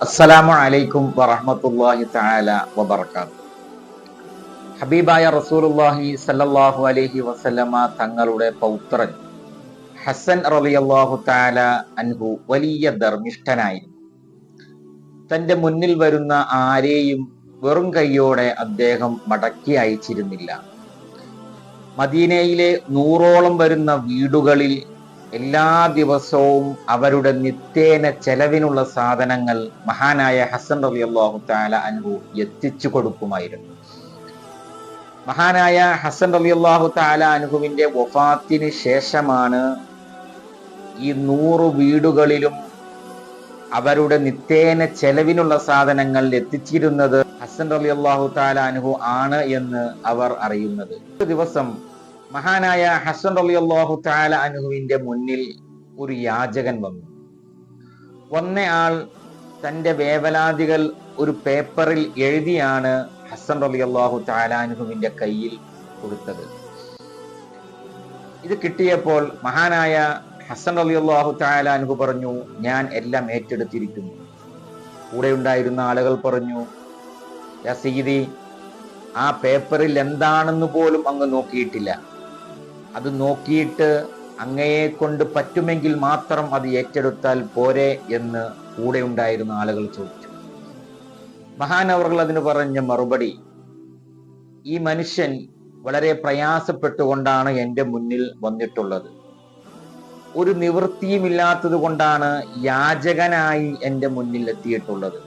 അസ്സലാമു അലൈക്കും വറഹ്മത്തുള്ളാഹി തആല വബറകാതുഹു. ഹബീബായ റസൂലുള്ളാഹി സല്ലല്ലാഹു അലൈഹി വസല്ലമ തങ്ങളുടെ പൗത്രൻ ഹസൻ റളിയല്ലാഹു തആല അൻഹു വലിയ ധർമ്മിഷ്ഠനായിരുന്നു. തന്റെ മുന്നിൽ വരുന്ന ആരെയും വെറും കൈയോടെ അദ്ദേഹം മടക്കി അയച്ചിരുന്നില്ല. മദീനയിലെ 100ഓളം വരുന്ന വീടുകളിൽ എല്ലാ ദിവസവും അവരുടെ നിത്യേന ചെലവിനുള്ള സാധനങ്ങൾ മഹാനായ ഹസൻ റളിയല്ലാഹു തആല അൻഹു എത്തിച്ചു കൊടുക്കുമായിരുന്നു. മഹാനായ ഹസൻ റളിയല്ലാഹു തആല അൻഹുവിന്റെ വഫാത്തിന് ശേഷമാണ് ഈ 100 വീടുകളിലും അവരുടെ നിത്യേന ചെലവിനുള്ള സാധനങ്ങൾ എത്തിച്ചിരുന്നത് ഹസൻ റളിയല്ലാഹു തആല അൻഹു ആണ് എന്ന് അവർ അറിയുന്നത്. ഒരു ദിവസം മഹാനായ ഹസൻ റളിയല്ലാഹു തആല അൻഹുവിന്റെ മുന്നിൽ ഒരു യാചകൻ വന്നയാൾ തന്റെ വേവലാതികൾ ഒരു പേപ്പറിൽ എഴുതിയാണ് ഹസൻ റളിയല്ലാഹു തആല അൻഹുവിന്റെ കയ്യിൽ കൊടുത്തത്. ഇത് കിട്ടിയപ്പോൾ മഹാനായ ഹസൻ റളിയല്ലാഹു തആല അൻഹു പറഞ്ഞു, ഞാൻ എല്ലാം ഏറ്റെടുത്തിരിക്കുന്നു. കൂടെ ഉണ്ടായിരുന്ന ആളുകൾ പറഞ്ഞു, യാ സയ്യിദി, ആ പേപ്പറിൽ എന്താണെന്ന് പോലും അങ്ങ് നോക്കിയിട്ടില്ല. അത് നോക്കിയിട്ട് അങ്ങയെ കൊണ്ട് പറ്റുമെങ്കിൽ മാത്രം അത് ഏറ്റെടുത്താൽ പോരെ എന്ന് കൂടെ ഉണ്ടായിരുന്ന ആളുകൾ ചോദിച്ചു. മഹാനവർകൾ അതിന് പറഞ്ഞ മറുപടി, ഈ മനുഷ്യൻ വളരെ പ്രയാസപ്പെട്ടുകൊണ്ടാണ് എൻ്റെ മുന്നിൽ വന്നിട്ടുള്ളത്. ഒരു നിവൃത്തിയുമില്ലാത്തത് കൊണ്ടാണ് യാചകനായി എൻ്റെ മുന്നിൽ എത്തിയിട്ടുള്ളത്.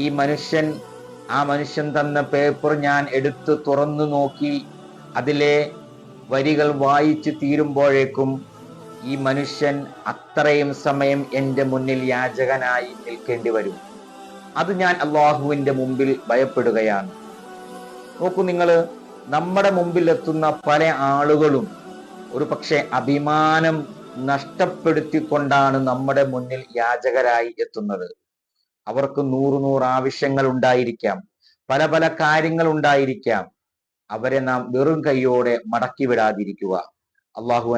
ഈ മനുഷ്യൻ, ആ മനുഷ്യൻ തന്ന പേപ്പർ ഞാൻ എടുത്ത് തുറന്നു നോക്കി അതിലെ വരികൾ വായിച്ച് തീരുമ്പോഴേക്കും ഈ മനുഷ്യൻ അത്രയും സമയം എൻ്റെ മുന്നിൽ യാചകനായി നിൽക്കേണ്ടി വരും. അത് ഞാൻ അള്ളാഹുവിന്റെ മുമ്പിൽ ഭയപ്പെടുകയാണ്. നോക്കൂ നിങ്ങൾ, നമ്മുടെ മുമ്പിൽ എത്തുന്ന പല ആളുകളും ഒരു പക്ഷെ അഭിമാനം നഷ്ടപ്പെടുത്തിക്കൊണ്ടാണ് നമ്മുടെ മുന്നിൽ യാചകരായി എത്തുന്നത്. അവർക്ക് 100 ആവശ്യങ്ങൾ ഉണ്ടായിരിക്കാം, പല പല കാര്യങ്ങൾ ഉണ്ടായിരിക്കാം. അവരെ നാം വെറും കൈയോടെ മടക്കി വിടാതിരിക്കുക. അള്ളാഹു